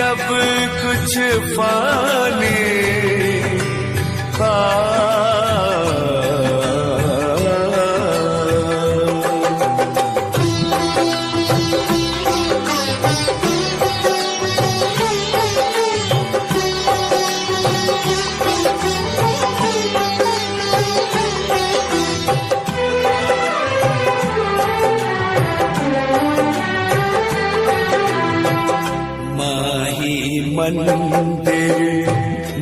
सब कुछ फानी मंदिर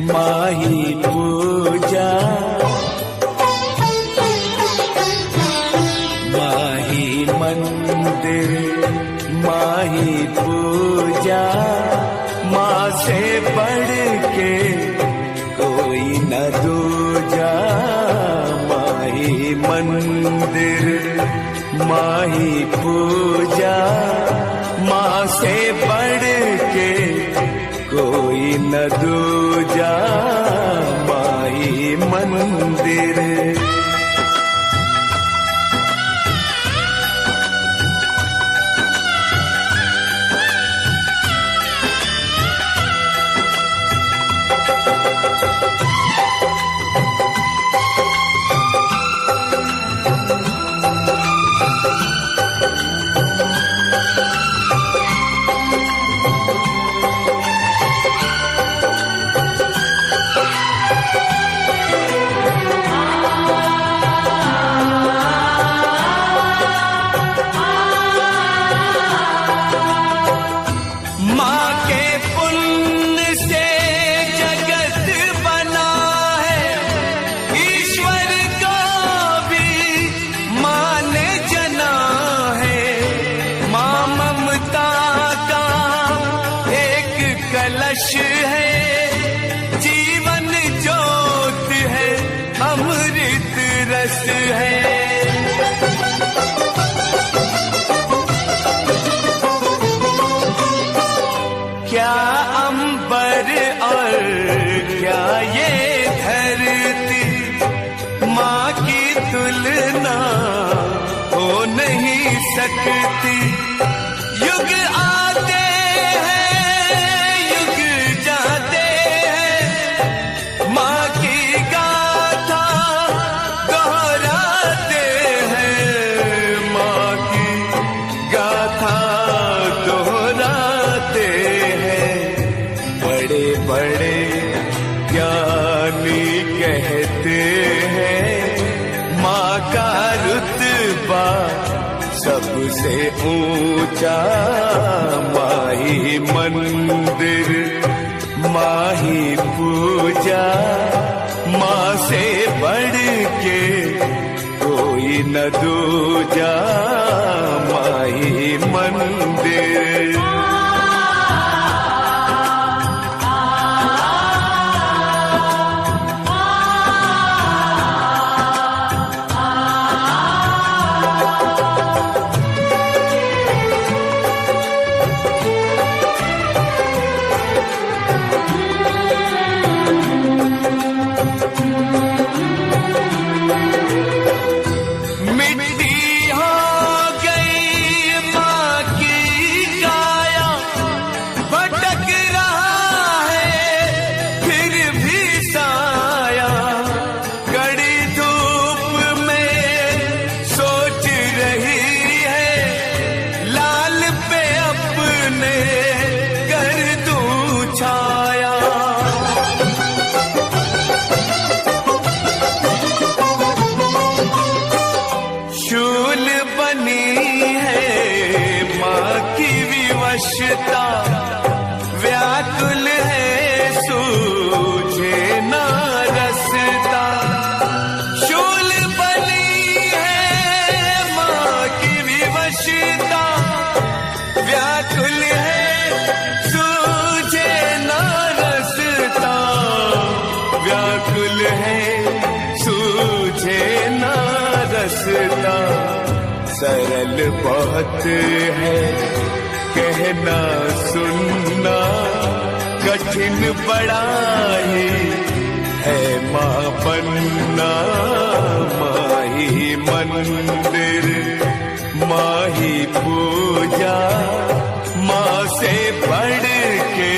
माही पूजा, माही मंदिर माही पूजा, माँ से बढ़ के कोई न दूजा। माही मंदिर माही पूजा, माँ से बढ़ के कोई न दूजा। माही मंदिर है, जीवन ज्योत है, अमृत रस है। क्या अंबर और क्या ये धरती, माँ की तुलना हो नहीं सकती। युग आते बड़े ज्ञानी कहते हैं, माँ का रुतबा सबसे ऊंचा। माही मंदिर माही पूजा, माँ से बढ़ के कोई न दूजा। माही मंदिर व्याकुल है, सूझे ना रसता। शूल बनी है माँ की विवशता, व्याकुल है, सूझे ना रसता। व्याकुल है, सूझे ना रसता। सरल बहुत है कहना सुनना, कठिन बड़ा ही है माँ बनना। माही मंदिर माही पूजा, माँ से बढ़ के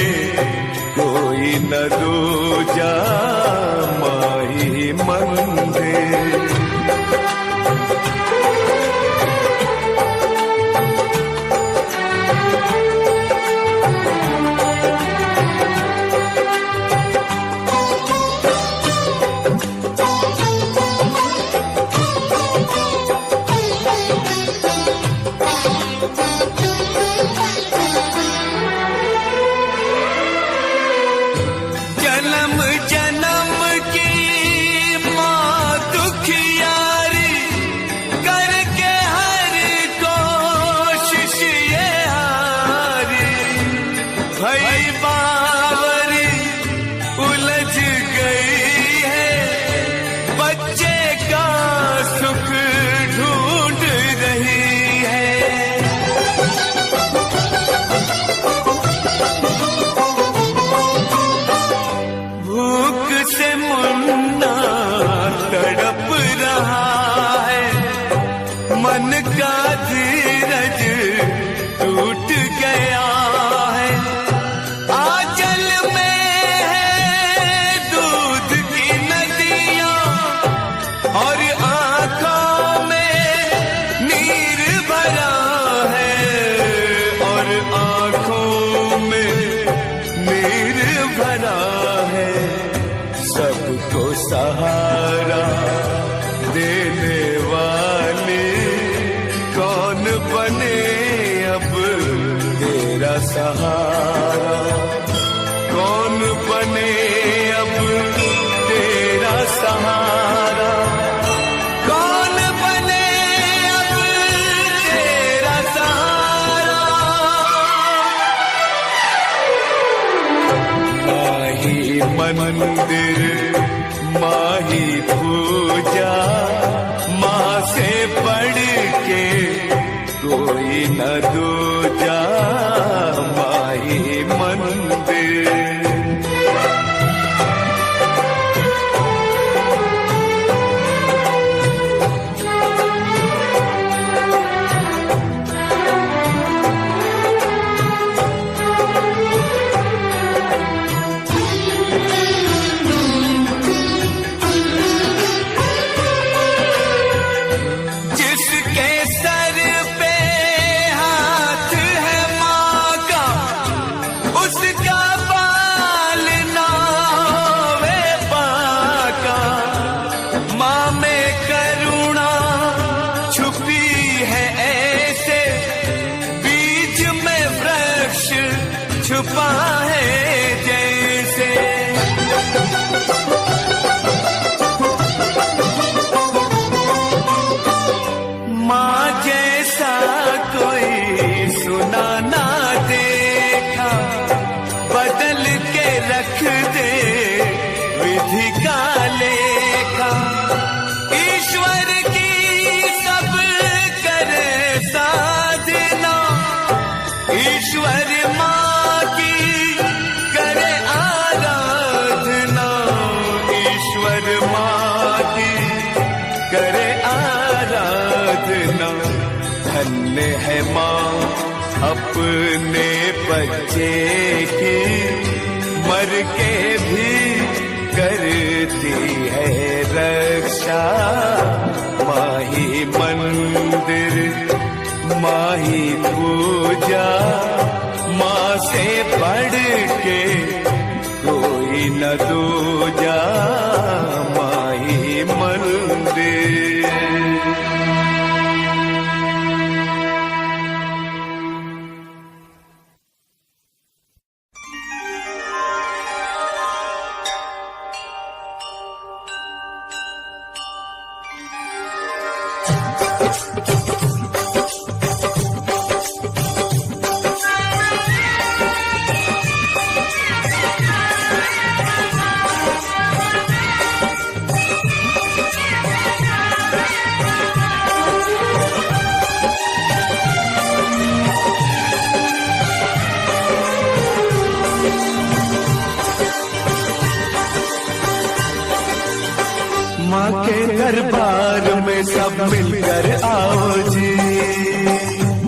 कोई न दूजा माही मंदिर। सहारा देने वाले कौन बने अब तेरा सहारा, कौन बने अब तेरा सहारा, कौन बने अब तेरा सहारा। माही मंदिर माही पूजा माँ से बढ़ के कोई न दूजा माही मंदिर। छुपा है जैसे माँ जैसा कोई सुना ना देखा, बदल के रख दे विधि का लेखा। ईश्वर की सब करे साधना, ईश्वर माँ करे आराधना। धन्य है माँ अपने बच्चे की, मर के भी करती है रक्षा। माही मंदिर माही पूजा माँ से बढ़ के कोई न दूजा माही मंदिर। माँ के दरबार में सब मिलकर आओ जी,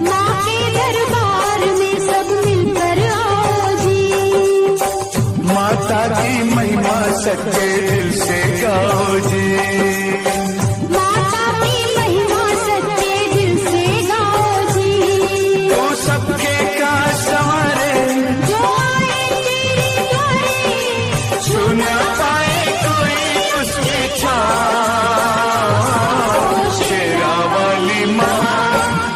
माँ के दरबार में सब मिलकर आओ जी। की महिमा सच्चे दिल से गाओ जी। माता की महिमा सच्चे दिल से गाओ जी। तो सबके का सवारे जो आए तेरी द्वारे, छू न पाए कोई उसकी छाँव। शेरा वाली माँ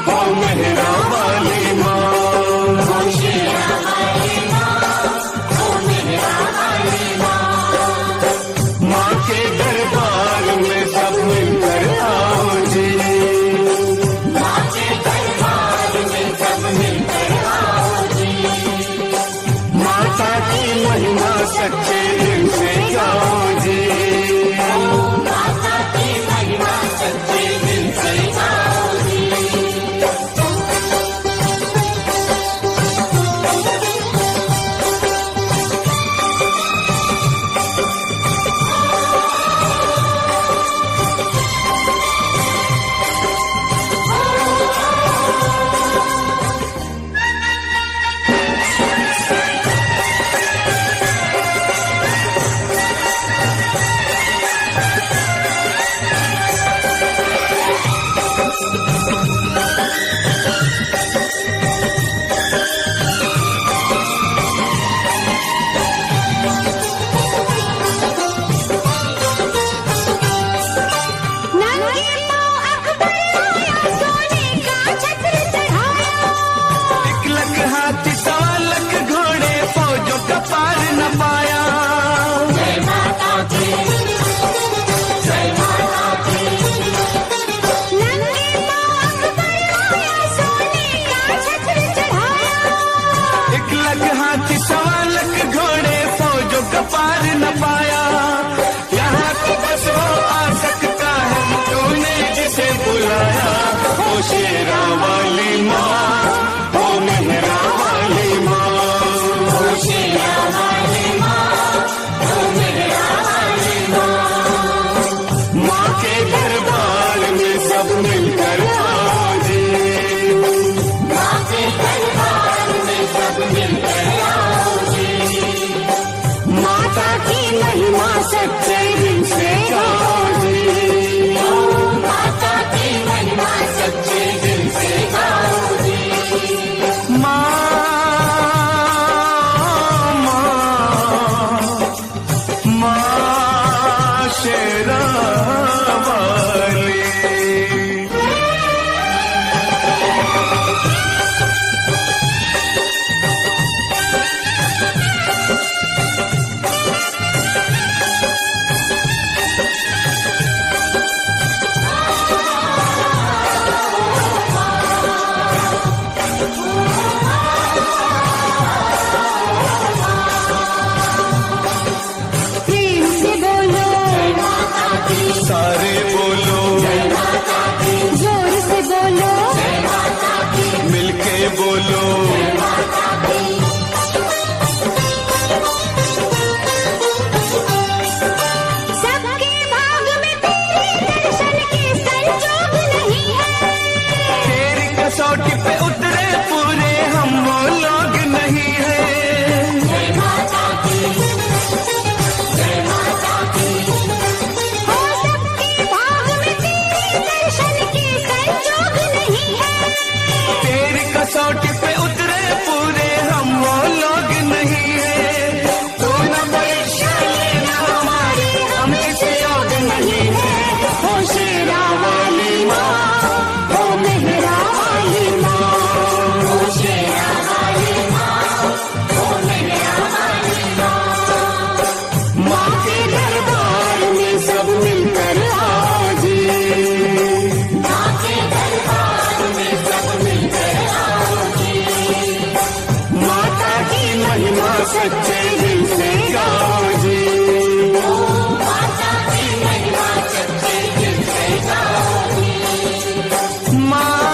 ओ मेहरा वाली माँ, माँ के दरबार में सब मिलकर आओ जी। माँ के दरबार में सब मिलकर आओ जी। माता की महिमा सच्चे दिल से गाओ जी। माता की महिमा सच्चे दिल से गाओ जी। शेरा वाली माँ ओ मेहरा वाली माँ, शेरा वाली माँ ओ मेहरा वाली माँ। माँ के दरबार में सब मिलकर आओ जी। माँ के दरबार में सब मिलकर आओ जी। माता की महिमा सच्चे दिल से गाओ जी। माता की महिमा सच्चे दिल से गाओ जी। माँ शेरा वाली। प्रेम से बोलो सारे बोलो, जोर से बोलो, मिलके बोलो, सबके भाग में तेरे दर्शन के संजोग नहीं है। तेरी कसौटी पे उतरे पूरे हम वो लोग नहीं है। जय माता की, जय माता की। हो सबके भाग में तेरे दर्शन के संजोग नहीं है। तेरी कसौटी पे उतरे पूरे हम वो लोग नहीं है। तू न परीक्षा लेना हमारी, हम किसी योग नहीं है। हो शेरा वाली माँ हो मेहरा वाली माँ, हो शेरा वाली माँ, हो मेहरा वाली माँ। माँ के दरबार में सब मिलकर आओ जी। माँ के दरबार में सब मिलकर आओ जी। माता की महिमा सच्चे दिल से गाओ जी। माता की महिमा सच्चे दिल से गाओ जी। माँ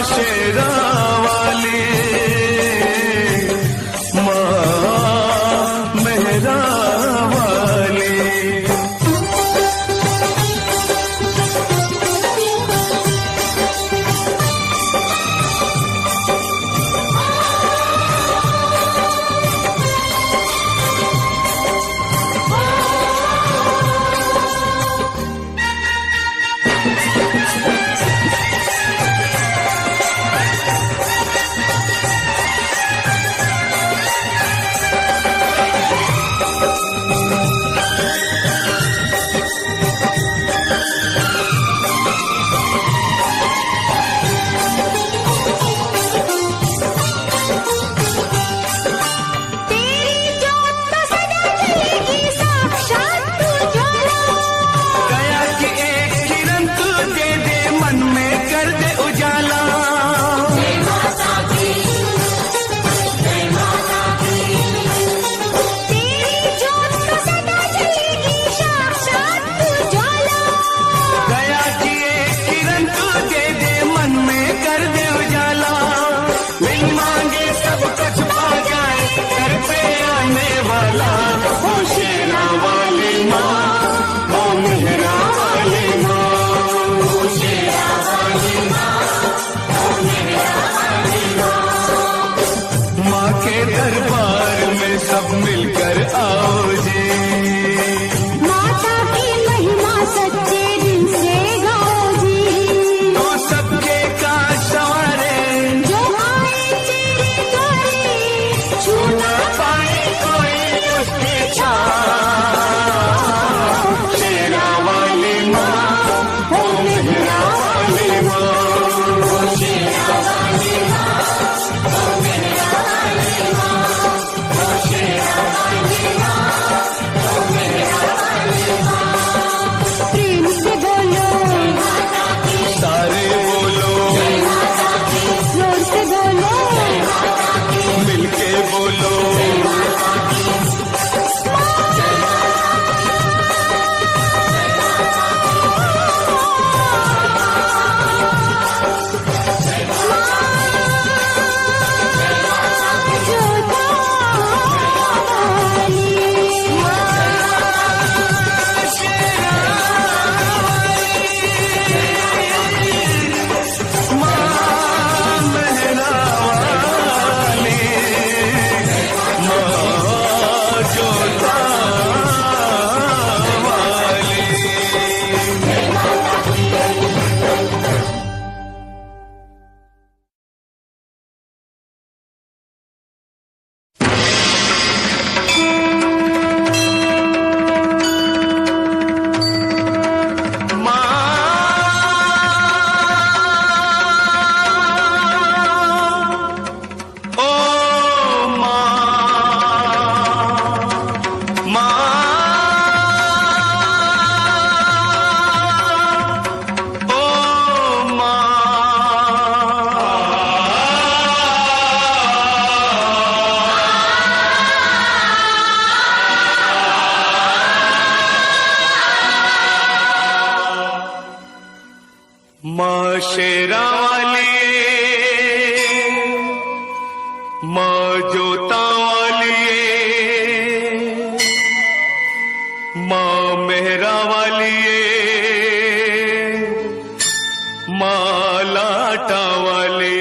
शेरा वाली, माँ मेहरा वाली। कर दे उजाला। जय माता की, जय माता की। तेरी ज्योत तो सदा जलेगी, साक्षात तू ज्वाला। दया की एक किरण तू दे दे, मन में कर दे उजाला। बिन मांगे सब कुछ पा जाए, घर पे आने वाला। ओ शेरा वाली माँ, ओ मेहरा वाली माँ, ओ शेरा वाली माँ, ओ मेहरा वाली माँ। माँ के दरबार में सब मिलकर आओ जी। माता की महिमा सच्चे दिल से गाओ जी। तो सबके का सवारे, जो आए तेरे द्वारे, छू ना पाए कोई उसकी छाँव। शेरा वाली माँ, ओ मेहरा वाली माँ, ओ शेरा वाली माँ, ओ मेहरा वाली माँ, ओ शेरा वाली माँ, ओ मेहरा वाली माँ। प्रेम से बोलो, सारे बोलो, जोर से बोलो, मिलके बोलो। माँ शेरा वाली, माँ जोता वाली, माँ मेहरा वाली, माँ लाटा वाली।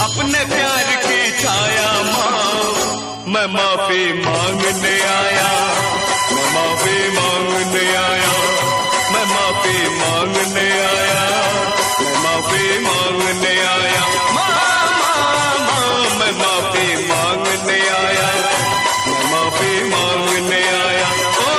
अपने प्यार की छाया माँ, मैं माफी मांगने आया, मैं माफी मांगने आया, मैं माफी मांगने आया, मैं माफी मांगने आया। माँ माँ माँ, मैं माफी मांगने आया, मैं माफी मांगने आया। ओ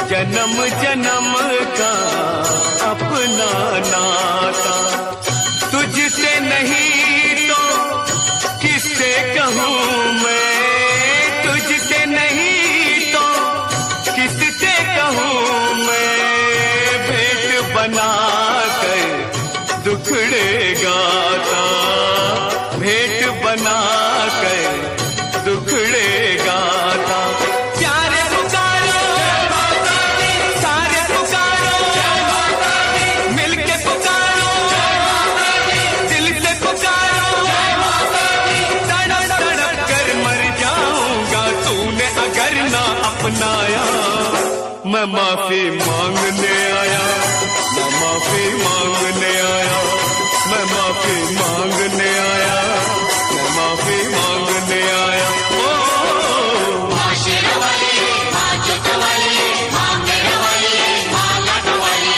जन्म जन्म का अपना नाता, तुझसे नहीं तो दुखड़े गाता, भेंट बना कर दुखड़े गाता। प्यारे पुकारो सारे पुकारो, मिलके पुकारो, दिल से पुकारो। तड़प तड़प कर मर जाऊंगा तूने अगर ना अपनाया। मैं माफी मांगने आया, मैं माफी मांगने आया, मैं माफी मांगने आया, मैं माफी मांगने आया। ओ माँ शेरावाली, माँ जोतवाली, माँ मेरावाली, माँ लाडवाली।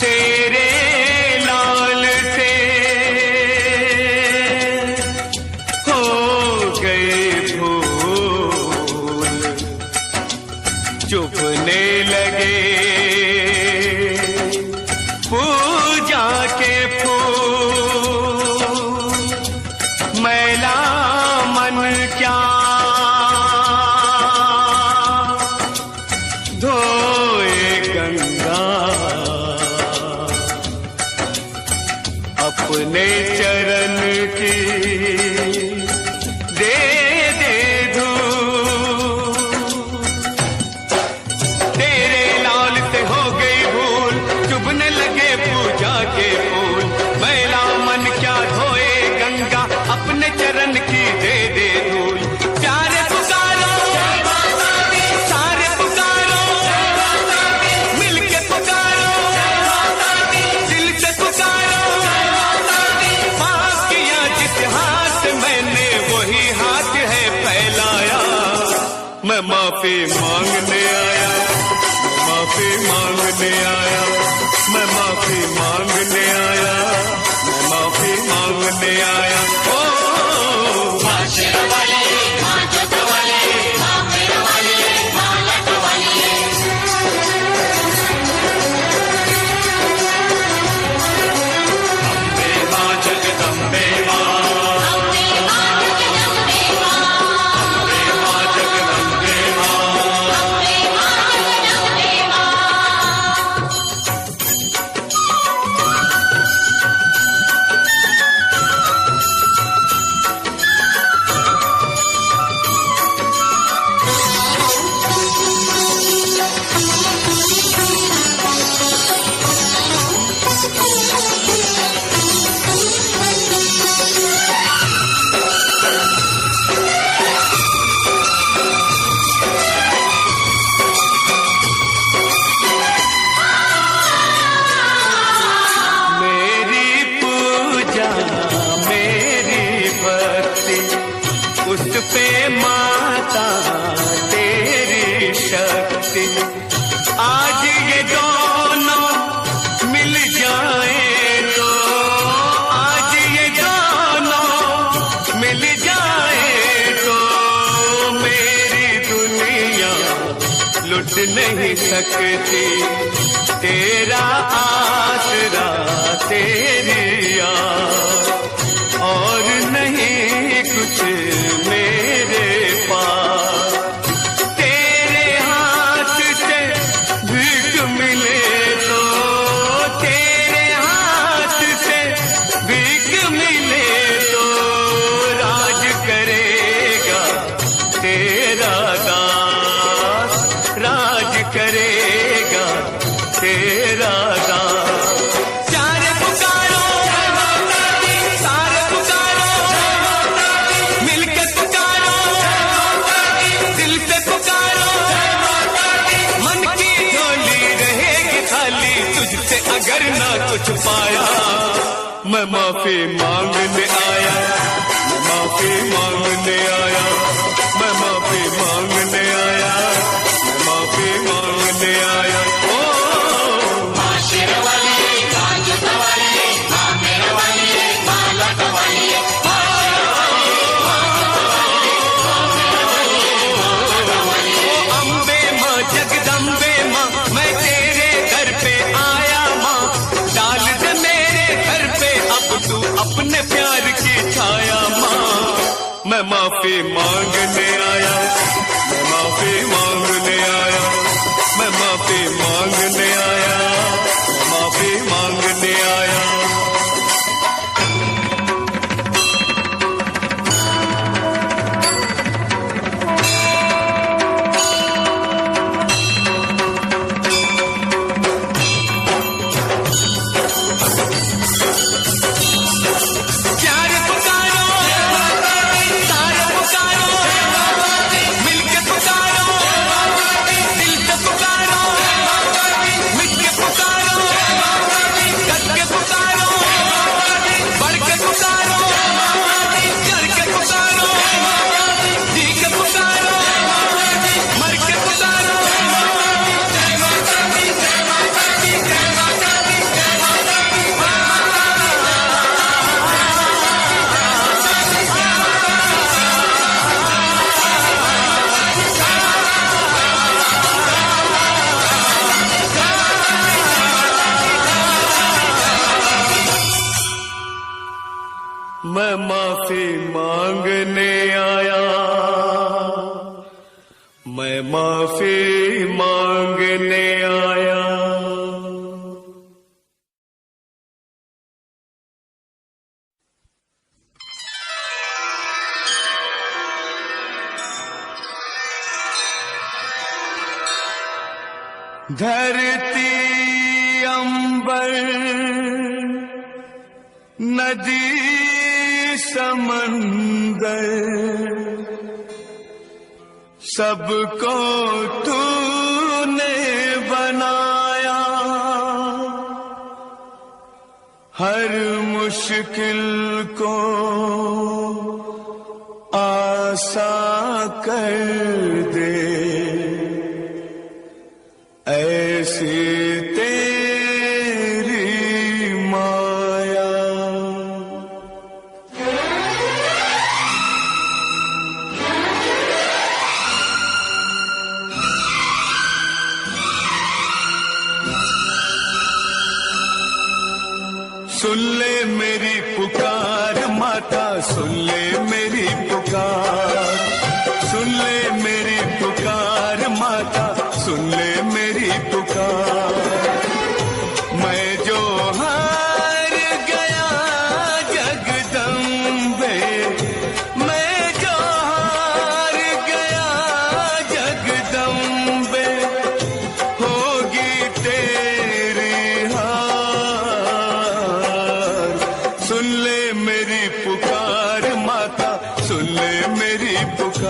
तेरे लाल से हो गए फूल, चुभने लगे पूजा के फूल। मैला मन क्या धोए गंगा, अपने चरण की दे दे धूल। तेरे लाल से हो गई भूल, चुभने लगे पूजा के फूल। मैला मन क्या धोए गंगा, अपने चरण की दे दे धूल। प्यारे पुकारो सारे पुकारो, मिलके पुकारो, दिल से पुकारो। पाप किया जिस हाथ मैंने वही हाथ है फैलाया। मैं माफी मांगने आया, मैं माफी मांगने आया, मैं माफी मांगने आया, मैं माफी मांगने आया। ओ माँ शेरावाली, माँ जोतवाली, माँ मेरावाली, माँ लाडवाली। अम्बे माँ जगदम्बे माँ, अम्बे माँ जगदम्बे माँ, अम्बे माँ जगदम्बे माँ। अम्बे माँ जगदम्बे माँ। मेरी पूजा मेरी भक्ति उस पे माता तेरी शक्ति। आज ये दोनों मिल जाए तो, आज ये दोनों मिल जाए तो मेरी दुनिया लुट नहीं सकती। तेरा आसरा तेरी याद, और नहीं कुछ मेरे पास। तेरे हाथ से भीख मिले तो, तेरे हाथ से भीख मिले तो राज करेगा तेरा दास, राज करेगा तेरा दास। प्यारे पुकारो कुछ पाया, मैं माफी मांगने आया, मैं माफी मांगने आया, मैं माफी मांगने आया, मैं माफी मांगने आया। ओ माँ शेरवाली माँ जुतवाली माँ मेरवाली माँ लटवाली माँ शेरवाली माँ जुतवाली माँ मेरवाली माँ लटवाली। ओ अम्बे माँ जगदम्बे माँ, मैं तेरे घर पे आया माँ, डाल दे मेरे घर पे अब तू अपने प्यार की छाया माँ। मैं माफी मांगने आया, मैं माफी मांगने आया, मैं माफी मांगने आया, मैं माफी मांगने आया। प्यार पुकारो, तार पुकारो, मिलके पुकारो, दिल से पुकारो, मिट के पुकारो, कट के पुकारो, बढ़ के पुकारो, चढ़ के पुकारो, जी के पुकारो, मर के पुकारो। जय माता दी, जय माता दी, जय माता दी, जय माता दी। मैं माफी मांगने आया, मैं माफी मांगने आया। धरती अंबर नदी समंदर सबको तूने बनाया, हर मुश्किल को आसान कर दे, ऐसी तेरी माया। सुन ले मेरी पुकार माता, सुन ले मेरी पुकार, सुन ले मेरी पुकार माता, सुन ले मेरी पुकार। मैं जो हार गया जगदम्बे, मैं जो हार गया जगदम्बे, होगी तेरी हार। सुन ले मेरी पुकार माता, सुन ले मेरी पुकार।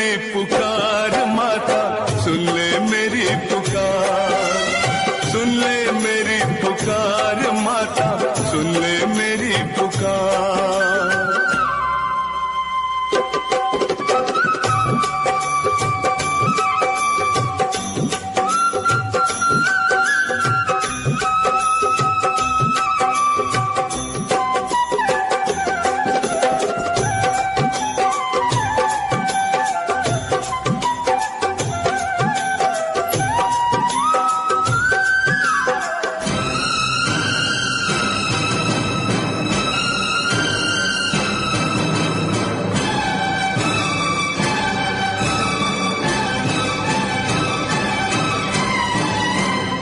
मेरी पुकार माता, सुन ले मेरी पुकार, सुन ले मेरी पुकार माता, सुन ले मेरी पुकार।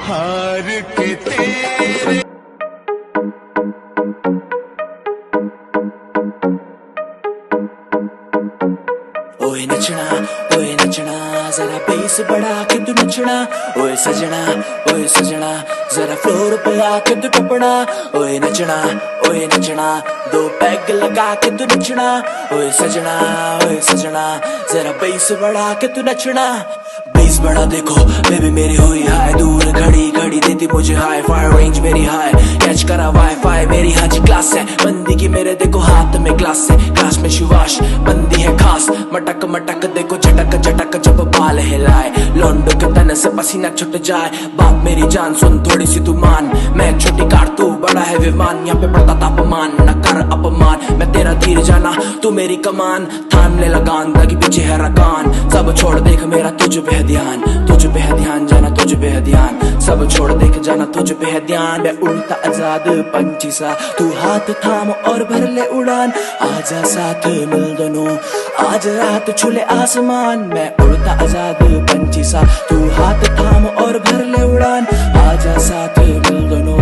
हार के तेरे ओए नचना जरा बेस बढ़ा के तू नचना। ओए सजना जरा फ्लोर पे आके तू टपना। ओए नचना दो पैग लगा के तू नचना। ओए सजना जरा बेस बढ़ा के तू नचना। बेस बढ़ा देखो बेबी मेरी हुई हाय, दूर खड़ी देती मुझे हाई, फायर रेंज मेरी हाई, कैच करा वाईफाई मेरी हाजी क्लास है। बंदी की मेरे देखो हाथ में ग्लास है, क्लास में शिवाश बंदी है खास। मटक देखो झटक जब बाल हिलाए, लौंडो के तन से पसीना छुट जाए। बात मेरी जान सुन थोड़ी सी तू मान, मैं छोटी कार तू बड़ा है विमान। यहाँ पे पड़ता तापमान न कर अपमान, मैं तेरा तीर जाना तू मेरी कमान। थाम ले लगान ताकि पीछे है रकान, सब छोड़ देख मेरा तुझ पे है ध्यान, तुझ पे है ध्यान जाना तुझ पे है ध्यान। सब छोड़ देख जाना तुझ पे है ध्यान। मैं उड़ता आजाद पंछी सा, तू हाथ थाम और भर ले उड़ान। आजा साथ मिल दोनों, आज रात छुले आसमान। मैं उड़ता आजाद पंछी सा, तू हाथ थाम और भर ले उड़ान। आजा साथ मिल दोनों,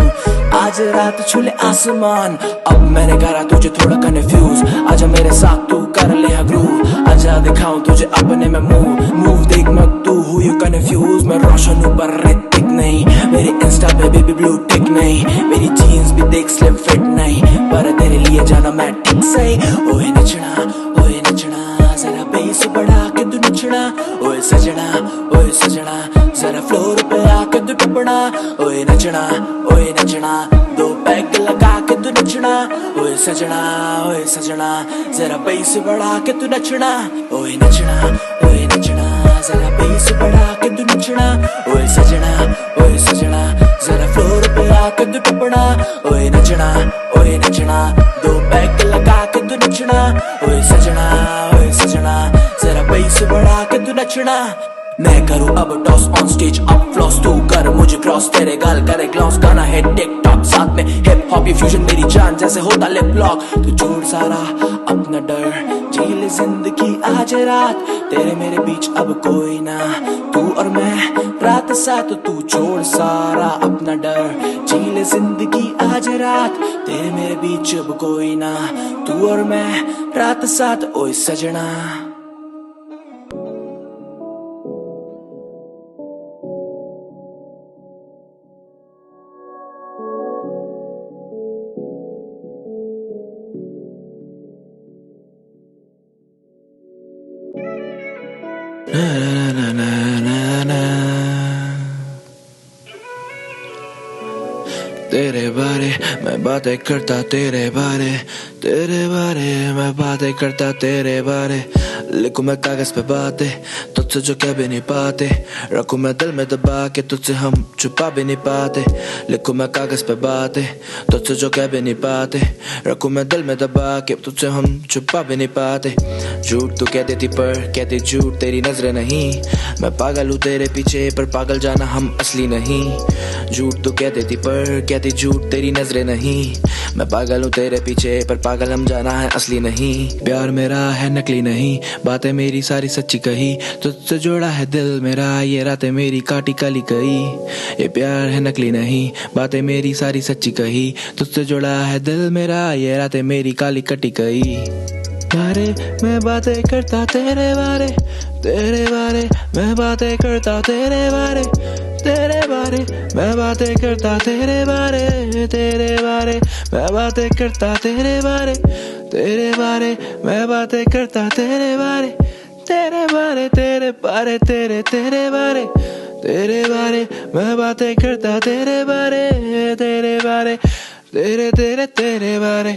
आज रात छुले आसमान। अब मैंने करा तुझे थोड़ा कन्फ्यूज, आजा मेरे साथ तू कर ले ग्रूव। आजा दिखाऊं तुझे अपने में मूव देख मत तू हुई कन्फ्यूज। मैं रोशन हूँ पर ऋतिक नहीं, मेरी इंस्टा पे बेबी ब्लू टिक नहीं। मेरी जीन्स भी देख स्लिम फिट नहीं, पर तेरे लिए जाना मैं ठीक सही। ओए नचना जरा बेस बढ़ा के तू नचना। ओए सजना जरा फ्लोर पे आके तू टपना। ओए नचना दो पैग लगा के तू नचना। ओए सजना जरा बेस बढ़ा के तू नचना। ओए नचना जरा बेस बढ़ा के तू नचना। ओए सजना जरा फ्लोर पे आके तू टपना। ओए नचना दो पैग लगा के तू नचना। ओए सजना जरा बेस बढ़ा के तू नचना। मैं करूँ अब toss on stage up floss, तू कर मुझे क्रॉस, तेरे गाल करे ग्लॉस। गाना है टिक टॉक साथ में हिप हॉप, ये फ्यूजन मेरी जान जैसे होता लिप लॉक। तू छोड़ सारा अपना डर, जी ले जिंदगी आज रात। तेरे मेरे बीच अब कोई ना, तू और मैं रात साथ। तू छोड़ सारा अपना डर, जी ले जिंदगी आज रात। तेरे मेरे बीच अब कोई ना, तू और मैं रात साथ। ओए सजना तेरे बारे मैं बातें करता, तेरे बारे मैं बातें करता। तेरे बारे लिखूं मैं कागज पे बातें, तुझसे जो कह भी नहीं पाते। रखूं मैं दिल में दबा के, तुझसे हम छुपा भी नहीं पाते। लिखूं मैं कागज पे बातें, तुझसे जो कह भी नहीं पाते। रखूं मैं दिल में दबा के, तुझसे हम छुपा भी नहीं पाते। झूठ तू कह देती पर कहती झूठ तेरी नजरें नहीं। मैं पागल हूँ तेरे पीछे पर पागल जाना हम असली नहीं। झूठ तू कह देती पर कहती झूठ तेरी नजरें नहीं। मैं पागल हूँ तेरे पीछे पर पागल हम जाना है असली नहीं। प्यार मेरा है नकली नहीं, बातें मेरी सारी सच्ची कही। तुझसे जोड़ा है दिल मेरा, ये रातें मेरी काटी काली गई। ये प्यार है नकली नहीं, बातें मेरी सारी सच्ची कही। तुझसे जोड़ा है दिल मेरा, ये रातें मेरी काली कटी गई। बारे मैं बातें करता तेरे बारे मैं बातें करता तेरे बारे मैं बातें करता तेरे बारे मैं बातें करता तेरे बारे मैं बातें करता तेरे बारे तेरे बारे तेरे बारे तेरे तेरे बारे तेरे बारे मैं बातें करता तेरे बारे तेरे बारे तेरे तेरे तेरे बारे।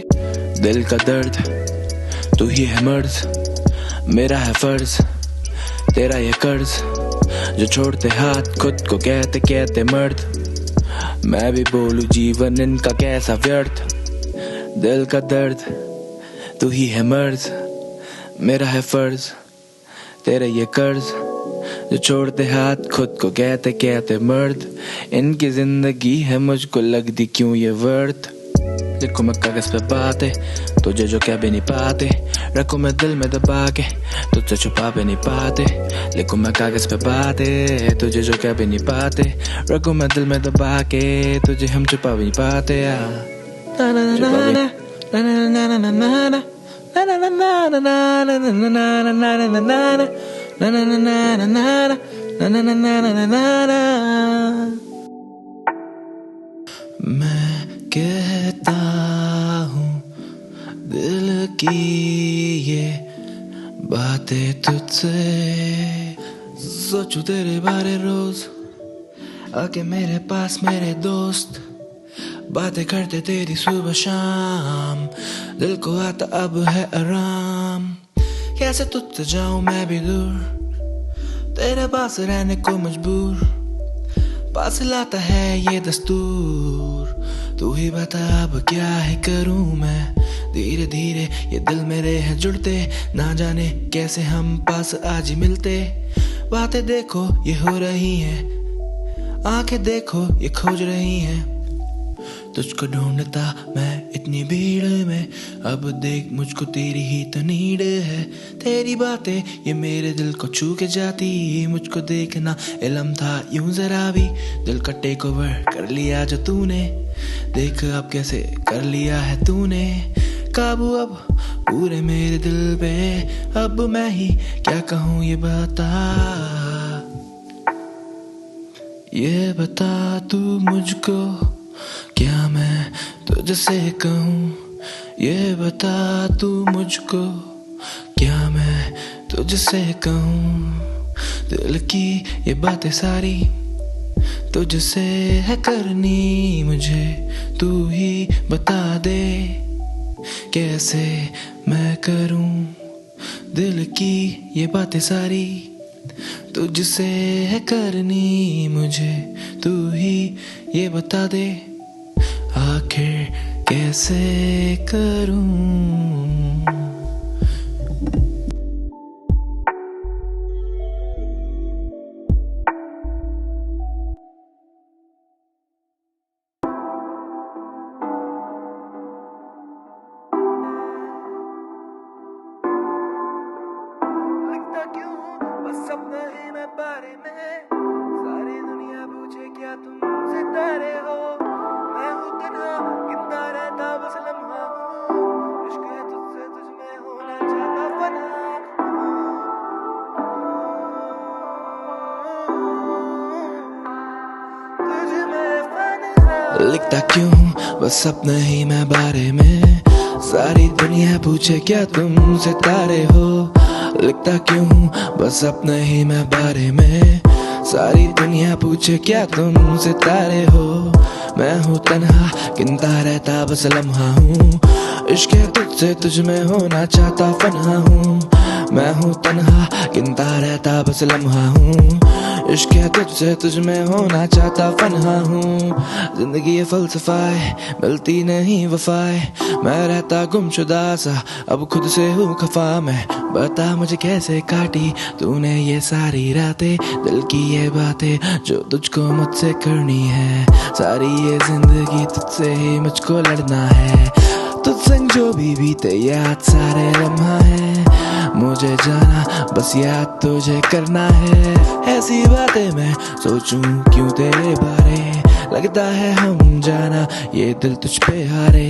दिल का दर्द तू ही है मर्ज, मेरा है फर्ज तेरा ये कर्ज, जो छोड़ते हाथ खुद को कहते कहते मर्द। मैं भी बोलूं जीवन इनका कैसा व्यर्थ। दिल का दर्द तू ही है मर्ज, मेरा है फर्ज तेरा ये कर्ज, जो छोड़ते हाथ खुद को कहते कहते मर्द। इनकी जिंदगी है मुझको लगती क्यों ये वर्थ। लिखो मैं कागज पे बातें तुझे जो कह भी नहीं पाते, रखो मैं दिल में दबा के तुझसे छुपा भी नहीं पाते। लिखो मैं कागज पे बातें तुझे जो कह भी नहीं पाते, रखो मैं दिल में दबा के तुझे हम छुपा भी नहीं पाते। मैं कहता हूँ दिल की ये बातें तुझसे, सोचूं तेरे बारे रोज आके मेरे पास मेरे दोस्त, बातें करते तेरी सुबह शाम, दिल को आता अब है आराम। कैसे तुझसे जाऊं मैं भी दूर, तेरे पास रहने को मजबूर, पास लाता है ये दस्तूर। तू ही बता अब क्या है करूं मैं, धीरे धीरे ये दिल मेरे हैं जुड़ते, ना जाने कैसे हम पास आज ही मिलते। बातें देखो ये हो रही हैं, आंखें देखो ये खोज रही हैं, तुझको ढूंढता मैं इतनी भीड़ में, अब देख मुझको तेरी ही तो नीड है। तेरी बातें ये मेरे दिल को छू के जाती, मुझको देखना इल्म था यूं जरा भी, दिल का टेक ओवर कर लिया जो तूने, देख अब कैसे कर लिया है तूने काबू अब पूरे मेरे दिल पे। अब मैं ही क्या कहूँ ये बता तू मुझको, क्या मैं तुझसे कहूँ ये बता तू मुझको, क्या मैं तुझसे कहूँ। दिल की ये बातें सारी तुझसे है करनी मुझे, तू ही बता दे कैसे मैं करूँ। दिल की ये बातें सारी तुझसे है करनी मुझे, तू ही ये बता दे आखिर कैसे करूं। लगता क्यों बस सपना ही मैं बारे में, सारी दुनिया पूछे क्या तुम सितारे हो, मैं हूँ तन्हा गिनता रहता बस लम्हा हूँ, इश्क है तुझसे तुझ में होना चाहता फना। तुझ में फना लिखता क्यों बस सपना ही मैं बारे में, सारी दुनिया पूछे क्या तुम सितारे हो। लिखता क्यों बस अपने ही मैं बारे में, सारी दुनिया पूछे क्या तुम सितारे हो। मैं हूँ तन्हा गिनता रहता बस लम्हा हूँ, इश्क है तुझसे तुझ में होना चाहता फना हूँ। मैं हूँ तन्हा गिनता रहता बस लम्हा हूँ, इश्क है तुझसे तुझ में होना चाहता फना हूँ। जिंदगी ये फलसफाए मिलती नहीं वफाए, मैं रहता गुमशुदा सा अब खुद से हूँ खफा मैं। बता मुझे कैसे काटी तूने ये सारी रातें, दिल की ये बातें जो तुझको मुझसे करनी है, सारी ये जिंदगी तुझसे ही मुझको लड़ना है। तुझ संग जो भी बीते याद सारे लम्हा है, मुझे जाना बस याद तुझे करना है। ऐसी बातें मैं सोचूं क्यों तेरे बारे, लगता है हम जाना ये दिल तुझ पे हारे।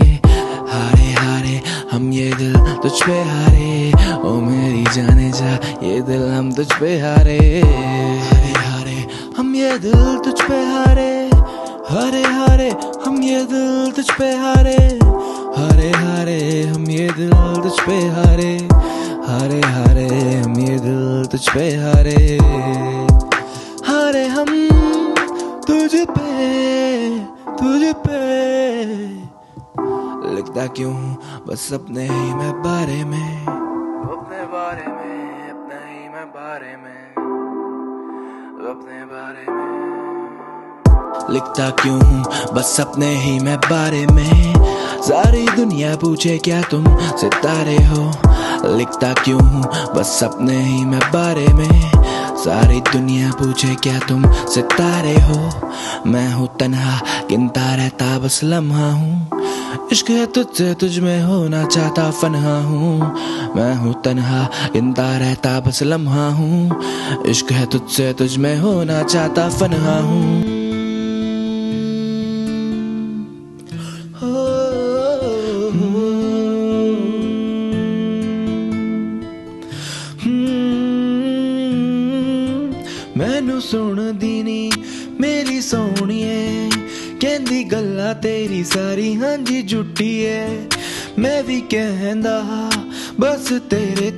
हारे हारे हम ये दिल तुझ पे हारे, ओ मेरी जाने जा ये दिल हम तुझ पे हारे। हारे हारे हम ये दिल तुझ पे हारे, हारे हारे हम ये दिल तुझ पे हारे, हारे हारे हम ये दिल तुझ पे हारे, हारे हारे हम ये दिल तुझ पे हारे, हारे हम तुझ पे लिखता क्यों बस अपने ही मैं बारे में, अपने बारे में, अपने ही मैं बारे में, अपने बारे में लिखता क्यों बस अपने ही मैं बारे में। सारी दुनिया पूछे क्या तुम सितारे हो, लिखता क्यों बस अपने ही मैं बारे में। सारी दुनिया पूछे क्या तुम सितारे हो, मैं हूँ तन्हा गिनता रहता बस लम्हा हूँ। इश्क है तुझसे तुझ में होना चाहता फनहा हूँ, मैं हूँ तन्हा गिनता रहता बस लम्हा हूँ। इश्क है तुझसे तुझ में होना चाहता फनहा हूँ। मैनू सुन दीनी मेरी सोहणिए, कहंदी गल्ला तेरी सारी हां जी झूठी है। मैं भी कहंदा बस तेरे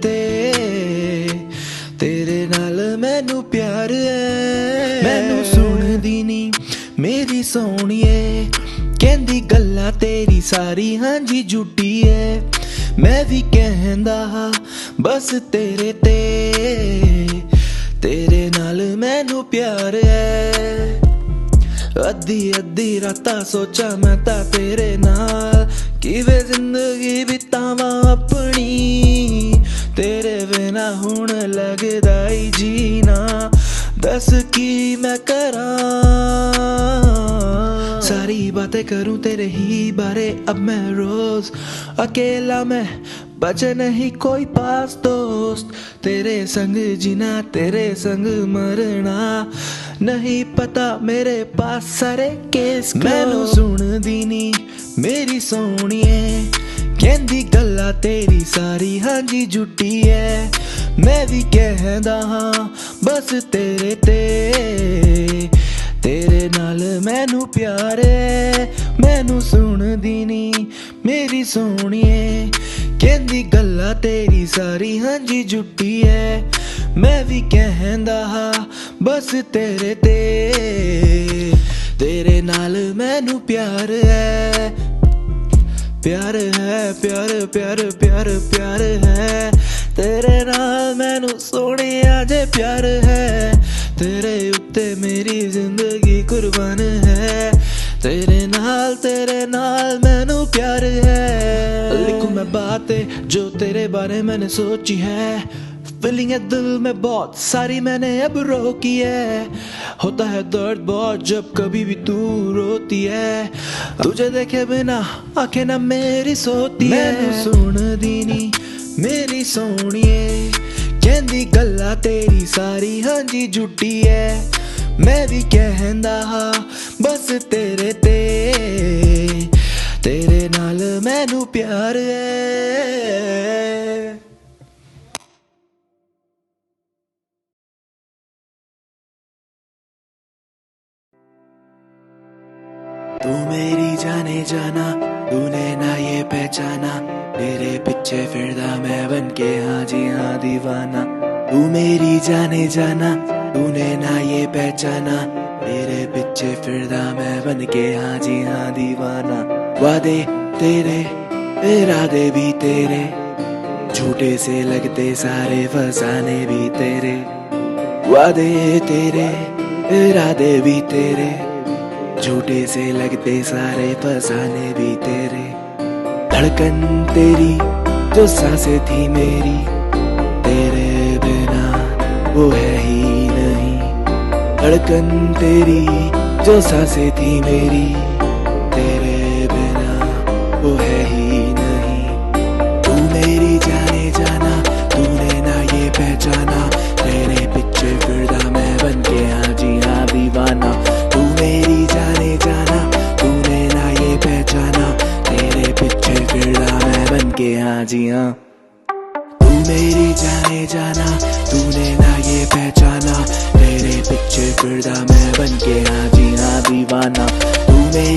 तेरे नाल मैनू प्यार है। मैनू सुन दीनी मेरी सोहणिए, कहंदी गल्ला तेरी सारी हां जी झूठी है। मैं भी कहंदा बस तेरे नाल मैनू प्यार है। अद्धी अद्धी राता सोचा मैं ता तेरे नाल, किवे जिंदगी बितावा अपनी। तेरे बिना हुण लगदा ही जीना, दस की मैं करा। सारी बातें करूं तेरे ही बारे अब मैं रोज, अकेला मैं बचे नहीं कोई पास दोस्त। तेरे संग जीना तेरे संग मरना, नहीं पता मेरे पास सारे केस। मैनू सुन दीनी मेरी सोहणिए, कहंदी गल्ला तेरी सारी हां जी झूठी है। मैं भी कहंदा हां बस तेरे नाल मैनू प्यार है। मैनू सुन दीनी मेरी सोहणिए, कहंदी गल्ला तेरी सारी हां जी झूठी है। मैं भी कहंदा बस तेरे नाल मैनू प्यार है। प्यार है प्यार प्यार प्यार प्यार है, तेरे नाल मैनू सोहणिया जे प्यार है। तेरे उत्ते मेरी जिंदगी कुर्बान है, तेरे नाल मैनू प्यार है। लिखूं मैं बातें जो तेरे बारे मैंने सोची है, फीलिंग है दिल में बहुत सारी मैंने अब रोकी है। होता है दर्द बहुत जब कभी भी तू रोती है, तुझे देखे बिना आंखें ना मेरी सोती है। मैनू सुन दीनी मेरी सोहणिए, कहंदी गल्ला तेरी सारी हां जी झूठी है। मैं भी कहंदा बस तेरे नाल मैनू प्यार है। तू मेरी जाने जाना, तूने ना ये पहचाना, तेरे पीछे फिरदा मैं बन के हाँ जी हाँ दीवाना। तू मेरी जाने जाना, तूने ना ये पहचाना, तेरे पीछे फिरदा मैं बन के हाँ जी हाँ दीवाना। वादे तेरे इरादे भी तेरे, झूठे से लगते सारे फसाने भी तेरे। वादे तेरे इरादे भी तेरे, झूठे से लगते सारे फसाने भी तेरे। धड़कन तेरी जो सांसें थी मेरी, तेरे बिना वो है ही नहीं। धड़कन तेरी जो सांसें थी मेरी, तेरे बिना वो है ही नहीं। तू मेरी जाने जाना, तूने ना ये पहचाना, तेरे पीछे फिरदा मैं बन के हाँ जी हाँ दीवाना। तू मेरी जाने जाना, तूने ना ये पहचाना, तेरे पीछे फिरदा मैं बन के हाँ जी हाँ। तू मेरी जाने जाना, तूने ना ये पहचाना, तेरे पीछे फिरदा मैं बन के हाँ जी हाँ दीवाना। तू मेरी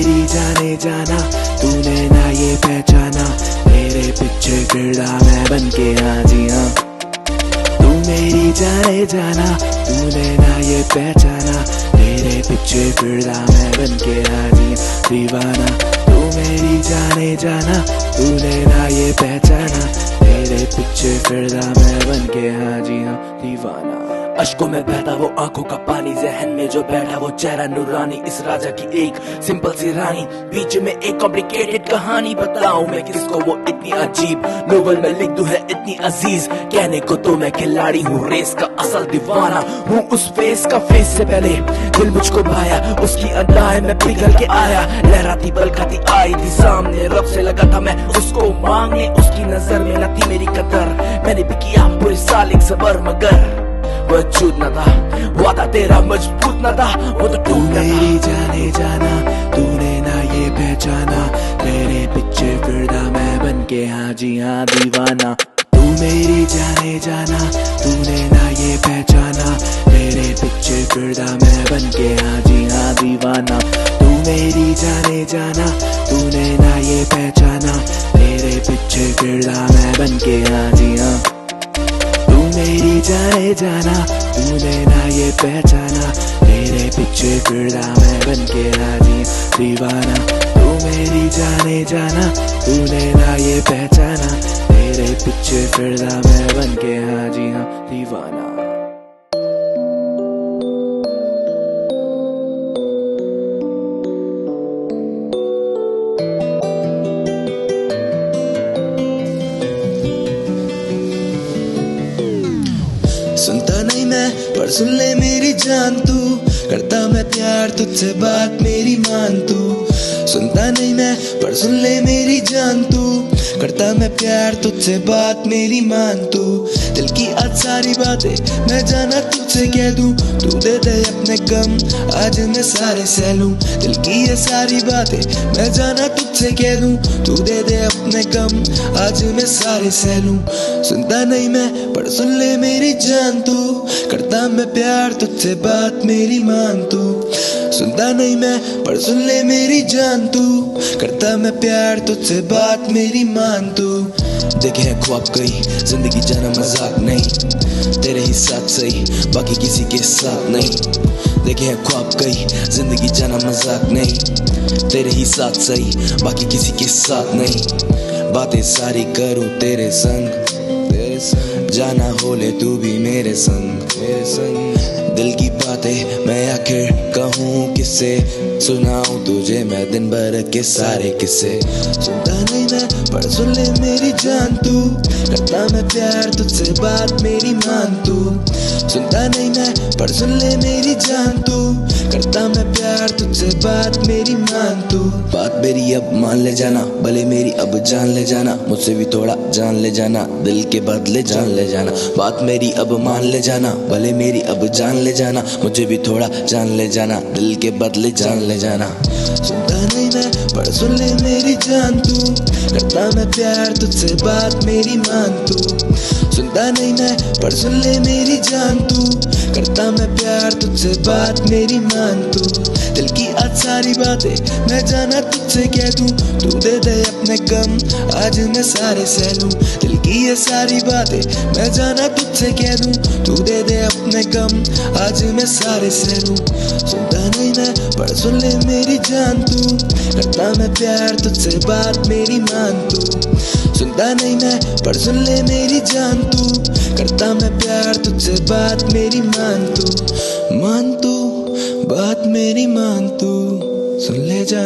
जाना, तूने ना ये पहचाना, तेरे पीछे फिरदा मैं बन के हाजी दीवाना। तू मेरी जाने जाना, तूने ना ये पहचाना, तेरे पीछे फिरदा मैं बन के हाजी हाँ दीवाना। अश्कों में बहता वो आंखों का पानी, जहन में जो बैठा वो चेहरा नूरानी, इस राजा की एक सिंपल सी रानी, बीच में एक कॉम्प्लिकेटेड कहानी। बताऊं मैं किसको वो इतनी अजीब, नोवेल में लिख दूं है इतनी अजीज। कहने को तो मैं खिलाड़ी हूँ, रेस का असल दीवाना हूँ उस फेस का। फेस से पहले दिल मुझको भाया, उसकी अदाएं में पिघल के आया। लहराती बल खाती आई थी सामने, रब से लगा था मैं उसको मांगने। उसकी नजर में न थी मेरी कदर, मैंने भी किया पूरे साल एक सबर, मगर वजूद न था, वादा तेरा मजबूत न था, वो तो तू मेरी जाने जाना, तूने ना ये पहचाना, तेरे पीछे फिरदा मैं बन के हाँ जी हाँ दीवाना। तू मेरी जाने जाना, तूने ना ये पहचाना, तेरे पीछे फिरदा मैं बन के हाँ जी हाँ दीवाना। तू मेरी जाने जाना, तूने ना ये पहचाना, तेरे पीछे फिरदा मैं बन के हाँ जी हाँ। मेरी जाने जाना, तूने ना ये पहचाना, तेरे पीछे फिरदा मैं बन के हाजी दीवाना। तू मेरी जाने जाना, तूने ना ये पहचाना, तेरे पीछे फिरदा मैं बन के हाजी हाँ दीवाना। सुनता नहीं मैं पर सुन ले मेरी जान तू, करता मैं प्यार तुझसे बात मेरी मान तू। सुनता नहीं मैं पर सुन ले मेरी जान तू, करता मैं प्यार तुझसे बात मेरी मान तू। दिल की आज सारी बातें मैं जाना तुझसे कह दूं, तू दे दे अपने गम आज मैं सारे सह लूं। दिल की ये सारी बातें मैं जाना तुझसे कह दूं, तू दे दे अपने गम आज मैं सारे सह लूं। सुनता नहीं मैं पर सुन ले मेरी जान तू, करता मैं प्यार तुझसे बात मेरी मान तू। सुनता नहीं मैं पर सुन ले मेरी जान तू, करता मैं प्यार तुझसे बात मेरी मान तू। देखे हैं ख्वाब कई, जिंदगी जाना मजाक नहीं, तेरे ही साथ सही बाकी किसी के साथ नहीं। देखे हैं ख्वाब कई, जिंदगी जाना मजाक नहीं, तेरे ही साथ सही बाकी किसी के साथ नहीं। बातें सारी करूं तेरे संग, जाना हो ले तू भी मेरे संग, मेरे संग। दिल की बातें मैं आखिर कहूँ किससे, सुनाऊं तुझे मैं दिन भर के सारे किस्से। सुनता नहीं मैं पर सुन ले मेरी जान तू, करता मैं प्यार तुझसे बात मेरी मान तू। सुनता नहीं मैं पर सुन ले मेरी जान तू, करता मैं प्यार तुझसे बात मेरी मान तू। बात मेरी अब मान ले जाना, भले मेरी अब जान ले जाना, मुझसे भी थोड़ा जान ले जाना, दिल के बदले जान ले जाना। बात मेरी अब मान ले जाना, भले मेरी अब जान ले जाना, मुझे भी थोड़ा जान ले जाना, दिल के बदले जान ले जाना। सुनता नहीं मैं पर सुन ले मेरी जान तू, करता मैं प्यार तुझसे बात मेरी मान तू। सुनता नहीं मैं पर सुन ले मेरी जान तू, करता मैं प्यार तुझसे बात मेरी मान तू। दिल की आज सारी बातें मैं जाना तुझसे कह दूं, तू दे दे अपने गम आज मैं सारे सह लूं। दिल की ये सारी बातें मैं जाना तुझसे कह दूं, तू दे दे अपने गम आज मैं सारे सह लूं। सुनता नहीं मैं पर सुन ले मेरी जान तू, करता मैं प्यार तुझसे बात मेरी मान तू। सुनता नहीं मैं पर सुन ले मेरी जान तू, करता मैं प्यार तुझसे बात मेरी मान तू। मान तू बात मेरी मान तू, सुन ले जान।